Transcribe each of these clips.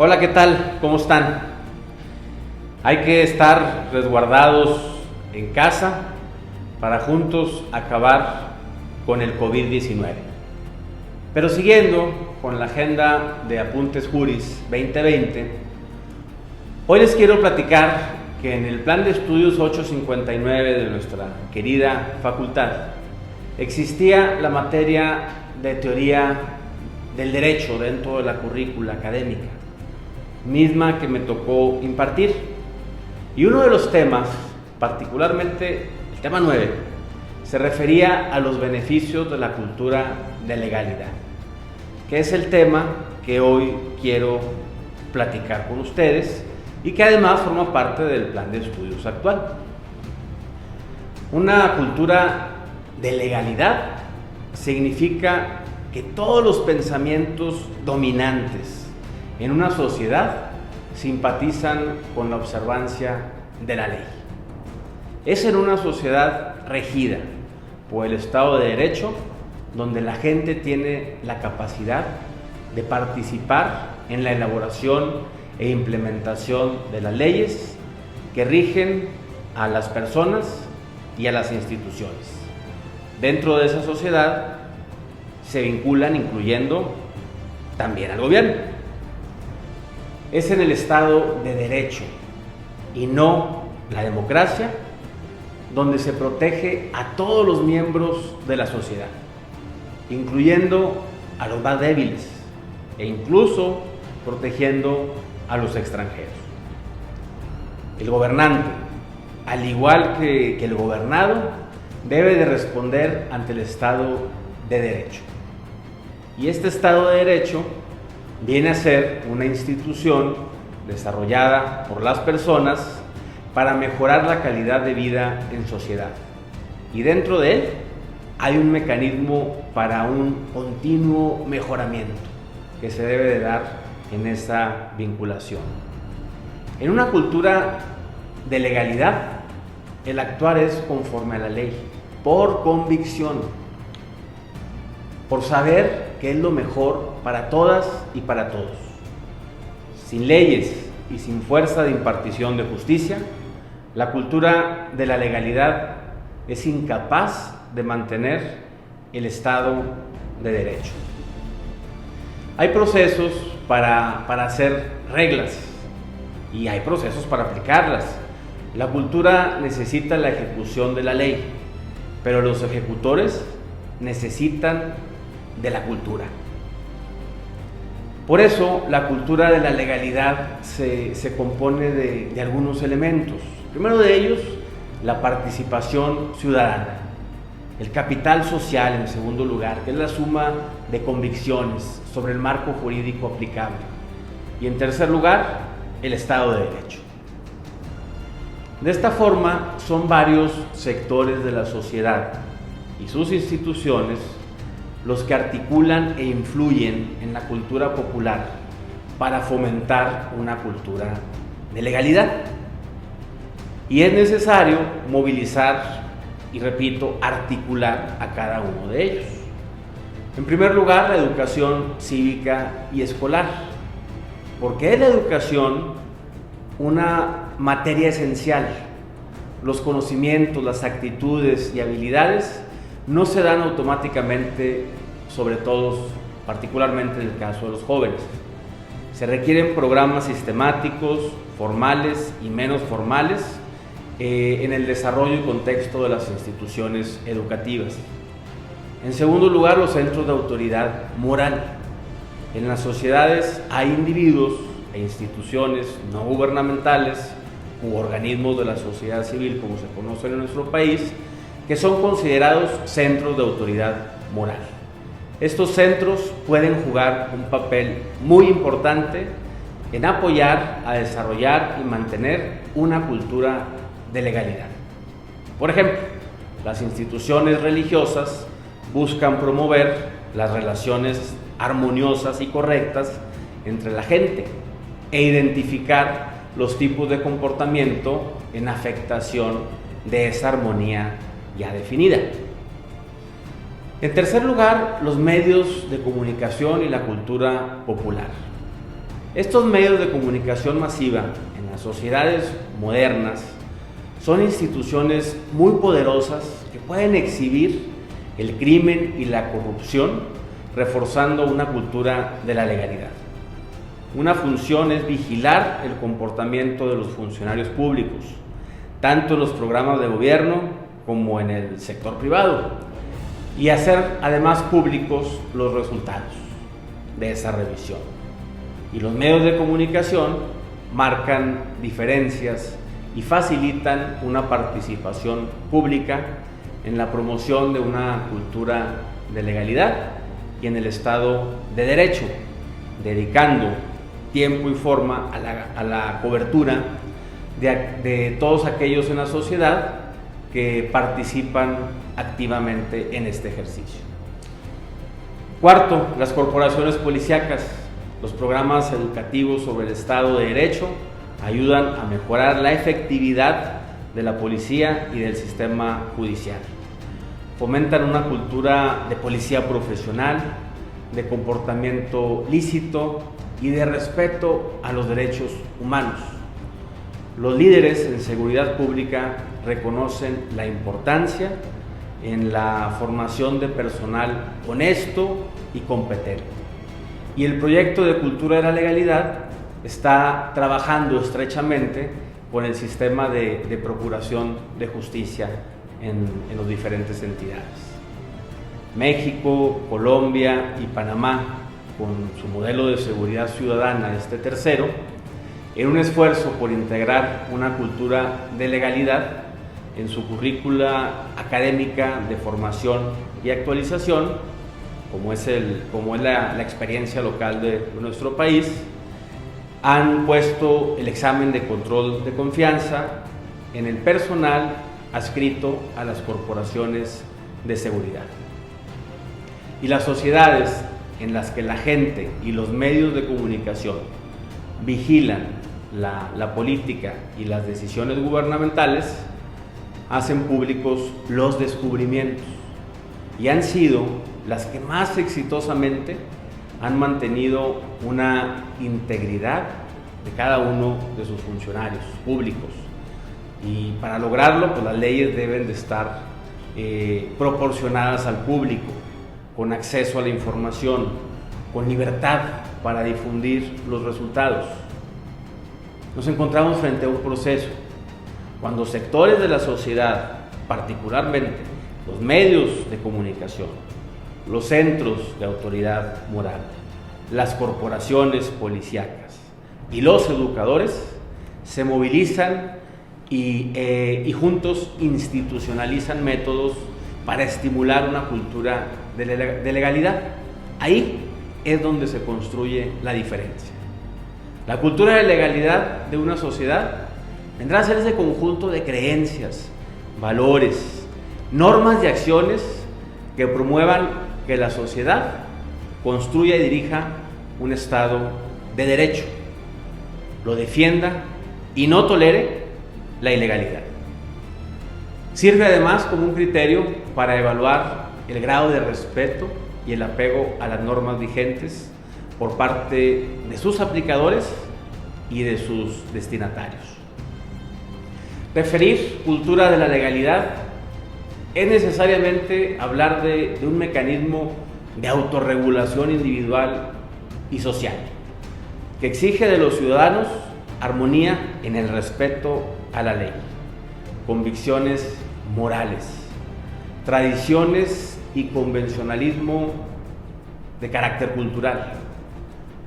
Hola, ¿qué tal? ¿Cómo están? Hay que estar resguardados en casa para juntos acabar con el COVID-19. Pero siguiendo con la agenda de Apuntes Juris 2020, hoy les quiero platicar que en el plan de estudios 859 de nuestra querida facultad existía la materia de teoría del derecho dentro de la currícula académica, misma que me tocó impartir. Y uno de los temas, particularmente el tema 9, se refería a los beneficios de la cultura de legalidad, que es el tema que hoy quiero platicar con ustedes y que además forma parte del plan de estudios actual. Una cultura de legalidad significa que todos los pensamientos dominantes en una sociedad simpatizan con la observancia de la ley. Es en una sociedad regida por el Estado de Derecho donde la gente tiene la capacidad de participar en la elaboración e implementación de las leyes que rigen a las personas y a las instituciones. Dentro de esa sociedad se vinculan incluyendo también al gobierno. Es en el Estado de Derecho y no la democracia donde se protege a todos los miembros de la sociedad, incluyendo a los más débiles e incluso protegiendo a los extranjeros. El gobernante, al igual que el gobernado, debe de responder ante el Estado de Derecho. Y este Estado de Derecho viene a ser una institución desarrollada por las personas para mejorar la calidad de vida en sociedad. Y dentro de él hay un mecanismo para un continuo mejoramiento que se debe de dar en esa vinculación. En una cultura de legalidad, el actuar es conforme a la ley, por convicción, por saber que es lo mejor para todas y para todos. Sin leyes y sin fuerza de impartición de justicia, la cultura de la legalidad es incapaz de mantener el Estado de Derecho. Hay procesos para hacer reglas y hay procesos para aplicarlas. La cultura necesita la ejecución de la ley, pero los ejecutores necesitan de la cultura. Por eso la cultura de la legalidad se compone de algunos elementos. Primero de ellos, la participación ciudadana. El capital social, en segundo lugar, que es la suma de convicciones sobre el marco jurídico aplicable. Y en tercer lugar, el Estado de Derecho. De esta forma, son varios sectores de la sociedad y sus instituciones los que articulan e influyen en la cultura popular para fomentar una cultura de legalidad. Y es necesario movilizar y, repito, articular a cada uno de ellos. En primer lugar, la educación cívica y escolar, porque es la educación una materia esencial. Los conocimientos, las actitudes y habilidades no se dan automáticamente sobre todos, particularmente en el caso de los jóvenes. Se requieren programas sistemáticos, formales y menos formales, en el desarrollo y contexto de las instituciones educativas. En segundo lugar, los centros de autoridad moral. En las sociedades hay individuos e instituciones no gubernamentales u organismos de la sociedad civil, como se conocen en nuestro país, que son considerados centros de autoridad moral. Estos centros pueden jugar un papel muy importante en apoyar a desarrollar y mantener una cultura de legalidad. Por ejemplo, las instituciones religiosas buscan promover las relaciones armoniosas y correctas entre la gente e identificar los tipos de comportamiento en afectación de esa armonía ya definida. En tercer lugar, los medios de comunicación y la cultura popular. Estos medios de comunicación masiva en las sociedades modernas son instituciones muy poderosas que pueden exhibir el crimen y la corrupción, reforzando una cultura de la legalidad. Una función es vigilar el comportamiento de los funcionarios públicos, tanto en los programas de gobierno como en el sector privado, y hacer además públicos los resultados de esa revisión. Y los medios de comunicación marcan diferencias y facilitan una participación pública en la promoción de una cultura de legalidad y en el Estado de Derecho, dedicando tiempo y forma a la cobertura de todos aquellos en la sociedad que participan activamente en este ejercicio. Cuarto, las corporaciones policíacas. Los programas educativos sobre el Estado de Derecho ayudan a mejorar la efectividad de la policía y del sistema judicial. Fomentan una cultura de policía profesional, de comportamiento lícito y de respeto a los derechos humanos. Los líderes en seguridad pública reconocen la importancia en la formación de personal honesto y competente. Y el proyecto de cultura de la legalidad está trabajando estrechamente con el sistema de procuración de justicia en las diferentes entidades. México, Colombia y Panamá, con su modelo de seguridad ciudadana, este tercero, en un esfuerzo por integrar una cultura de legalidad en su currícula académica de formación y actualización, como es la experiencia local de nuestro país, han puesto el examen de control de confianza en el personal adscrito a las corporaciones de seguridad. Y las sociedades en las que la gente y los medios de comunicación vigilan la política y las decisiones gubernamentales hacen públicos los descubrimientos y han sido las que más exitosamente han mantenido una integridad de cada uno de sus funcionarios públicos. Y para lograrlo, pues las leyes deben de estar proporcionadas al público, con acceso a la información, con libertad para difundir los resultados. Nos encontramos frente a un proceso cuando sectores de la sociedad, particularmente los medios de comunicación, los centros de autoridad moral, las corporaciones policíacas y los educadores se movilizan y juntos institucionalizan métodos para estimular una cultura de legalidad. Ahí es donde se construye la diferencia. La cultura de legalidad de una sociedad vendrá a ser ese conjunto de creencias, valores, normas y acciones que promuevan que la sociedad construya y dirija un Estado de derecho, lo defienda y no tolere la ilegalidad. Sirve además como un criterio para evaluar el grado de respeto y el apego a las normas vigentes por parte de sus aplicadores y de sus destinatarios. Referir cultura de la legalidad es necesariamente hablar de un mecanismo de autorregulación individual y social que exige de los ciudadanos armonía en el respeto a la ley, convicciones morales, tradiciones y convencionalismo de carácter cultural.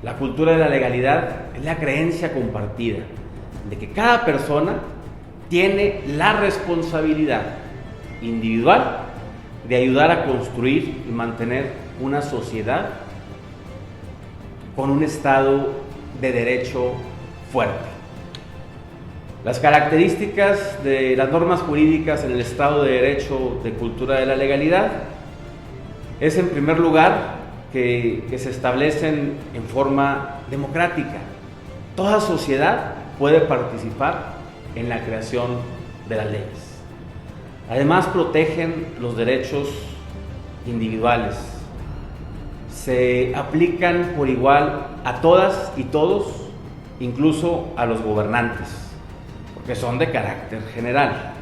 La cultura de la legalidad es la creencia compartida de que cada persona tiene la responsabilidad individual de ayudar a construir y mantener una sociedad con un Estado de derecho fuerte. Las características de las normas jurídicas en el Estado de Derecho de cultura de la legalidad es, en primer lugar, que se establecen en forma democrática. Toda sociedad puede participar en la creación de las leyes. Además, protegen los derechos individuales, se aplican por igual a todas y todos, incluso a los gobernantes, porque son de carácter general.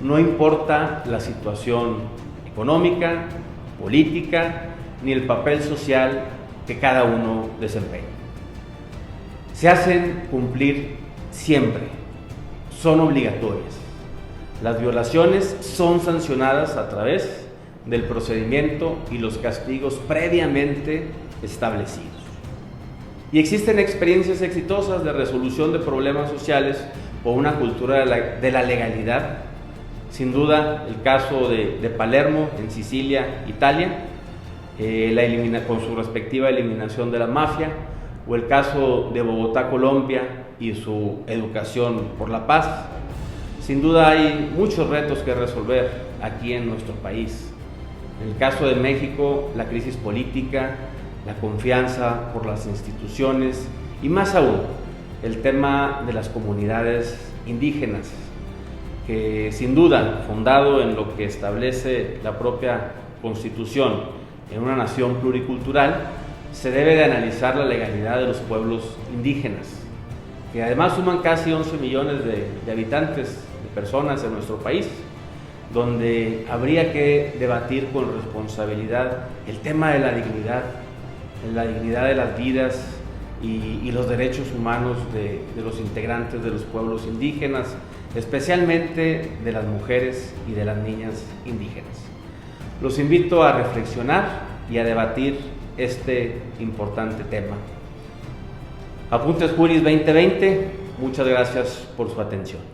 No importa la situación económica, política, ni el papel social que cada uno desempeña. Se hacen cumplir siempre, son obligatorias. Las violaciones son sancionadas a través del procedimiento y los castigos previamente establecidos. Y existen experiencias exitosas de resolución de problemas sociales por una cultura de la legalidad. Sin duda, el caso de Palermo, en Sicilia, Italia, con su respectiva eliminación de la mafia, o el caso de Bogotá, Colombia, y su educación por la paz. Sin duda hay muchos retos que resolver aquí en nuestro país. En el caso de México, la crisis política, la confianza por las instituciones y más aún el tema de las comunidades indígenas, que sin duda, fundado en lo que establece la propia Constitución en una nación pluricultural, se debe de analizar la legalidad de los pueblos indígenas, que además suman casi 11 millones de habitantes, de personas en nuestro país, donde habría que debatir con responsabilidad el tema de la dignidad de las vidas y los derechos humanos de los integrantes de los pueblos indígenas, especialmente de las mujeres y de las niñas indígenas. Los invito a reflexionar y a debatir este importante tema. Apuntes Juris 2020, muchas gracias por su atención.